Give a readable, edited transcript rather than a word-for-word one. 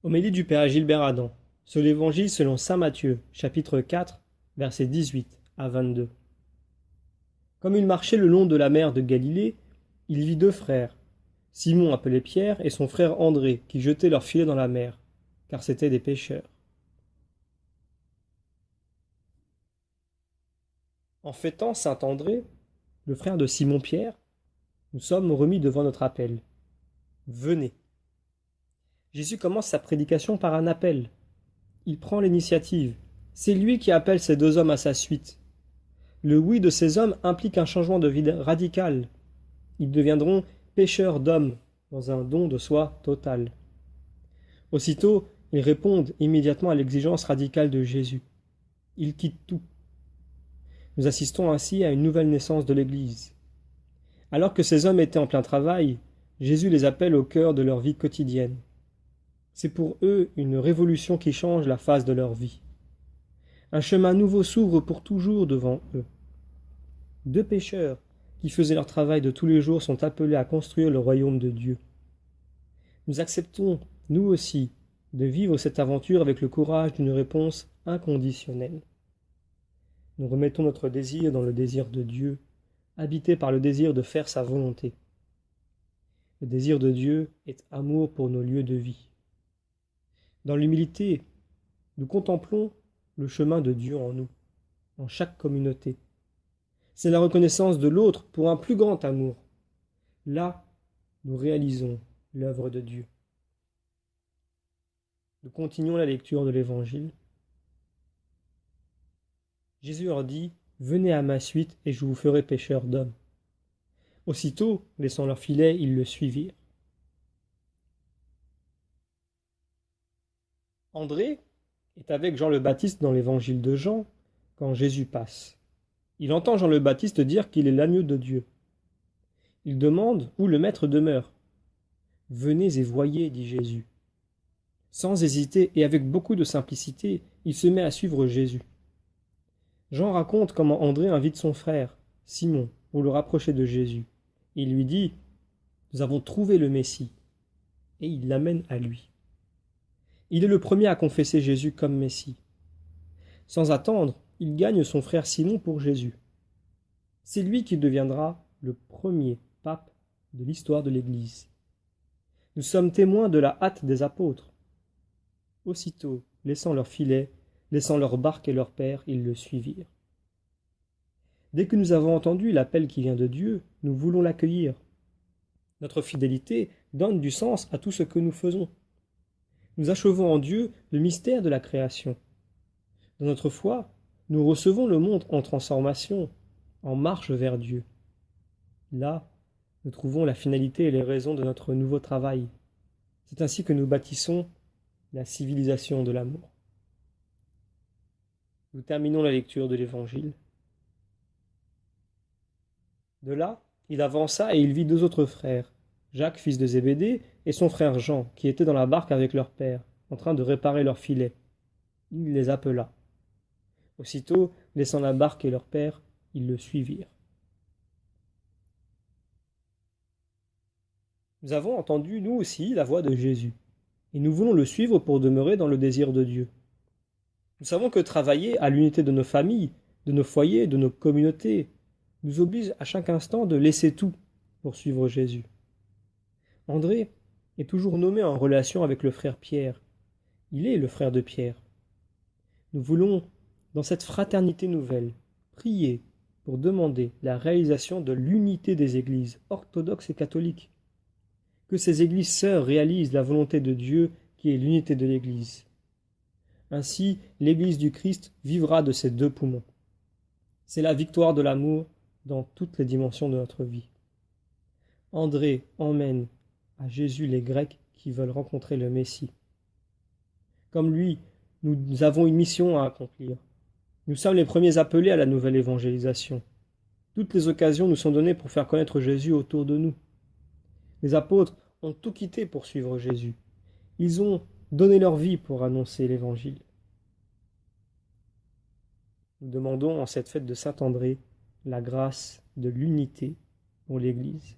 Homélie du Père Gilbert Adam, sur l'Évangile selon saint Matthieu, chapitre 4, versets 18 à 22. Comme il marchait le long de la mer de Galilée, il vit deux frères, Simon appelé Pierre et son frère André, qui jetaient leurs filets dans la mer, car c'étaient des pêcheurs. En fêtant saint André, le frère de Simon-Pierre, nous sommes remis devant notre appel. Venez. Jésus commence sa prédication par un appel. Il prend l'initiative. C'est lui qui appelle ces deux hommes à sa suite. Le oui de ces hommes implique un changement de vie radical. Ils deviendront pêcheurs d'hommes dans un don de soi total. Aussitôt, ils répondent immédiatement à l'exigence radicale de Jésus. Ils quittent tout. Nous assistons ainsi à une nouvelle naissance de l'Église. Alors que ces hommes étaient en plein travail, Jésus les appelle au cœur de leur vie quotidienne. C'est pour eux une révolution qui change la face de leur vie. Un chemin nouveau s'ouvre pour toujours devant eux. Deux pécheurs qui faisaient leur travail de tous les jours sont appelés à construire le royaume de Dieu. Nous acceptons, nous aussi, de vivre cette aventure avec le courage d'une réponse inconditionnelle. Nous remettons notre désir dans le désir de Dieu, habité par le désir de faire sa volonté. Le désir de Dieu est amour pour nos lieux de vie. Dans l'humilité, nous contemplons le chemin de Dieu en nous, en chaque communauté. C'est la reconnaissance de l'autre pour un plus grand amour. Là, nous réalisons l'œuvre de Dieu. Nous continuons la lecture de l'Évangile. Jésus leur dit « Venez à ma suite et je vous ferai pêcheurs d'hommes. » Aussitôt, laissant leur filet, ils le suivirent. André est avec Jean le Baptiste dans l'Évangile de Jean quand Jésus passe. Il entend Jean le Baptiste dire qu'il est l'agneau de Dieu. Il demande où le Maître demeure. « Venez et voyez, dit Jésus. » Sans hésiter et avec beaucoup de simplicité, il se met à suivre Jésus. Jean raconte comment André invite son frère, Simon, pour le rapprocher de Jésus. Il lui dit « Nous avons trouvé le Messie » et il l'amène à lui. Il est le premier à confesser Jésus comme Messie. Sans attendre, il gagne son frère Simon pour Jésus. C'est lui qui deviendra le premier pape de l'histoire de l'Église. Nous sommes témoins de la hâte des apôtres. Aussitôt, laissant leur filet, laissant leur barque et leur père, ils le suivirent. Dès que nous avons entendu l'appel qui vient de Dieu, nous voulons l'accueillir. Notre fidélité donne du sens à tout ce que nous faisons. Nous achevons en Dieu le mystère de la création. Dans notre foi, nous recevons le monde en transformation, en marche vers Dieu. Là, nous trouvons la finalité et les raisons de notre nouveau travail. C'est ainsi que nous bâtissons la civilisation de l'amour. Nous terminons la lecture de l'Évangile. De là, il avança et il vit deux autres frères, Jacques, fils de Zébédée, et son frère Jean, qui étaient dans la barque avec leur père, en train de réparer leur filet. Il les appela. Aussitôt, laissant la barque et leur père, ils le suivirent. Nous avons entendu, nous aussi, la voix de Jésus, et nous voulons le suivre pour demeurer dans le désir de Dieu. Nous savons que travailler à l'unité de nos familles, de nos foyers, de nos communautés, nous oblige à chaque instant de laisser tout pour suivre Jésus. André est toujours nommé en relation avec le frère Pierre. Il est le frère de Pierre. Nous voulons, dans cette fraternité nouvelle, prier pour demander la réalisation de l'unité des églises orthodoxes et catholiques. Que ces églises sœurs réalisent la volonté de Dieu qui est l'unité de l'Église. Ainsi, l'Église du Christ vivra de ses deux poumons. C'est la victoire de l'amour dans toutes les dimensions de notre vie. André emmène à Jésus les Grecs qui veulent rencontrer le Messie. Comme lui, nous avons une mission à accomplir. Nous sommes les premiers appelés à la nouvelle évangélisation. Toutes les occasions nous sont données pour faire connaître Jésus autour de nous. Les apôtres ont tout quitté pour suivre Jésus. Ils ont donné leur vie pour annoncer l'Évangile. Nous demandons en cette fête de Saint-André la grâce de l'unité pour l'Église.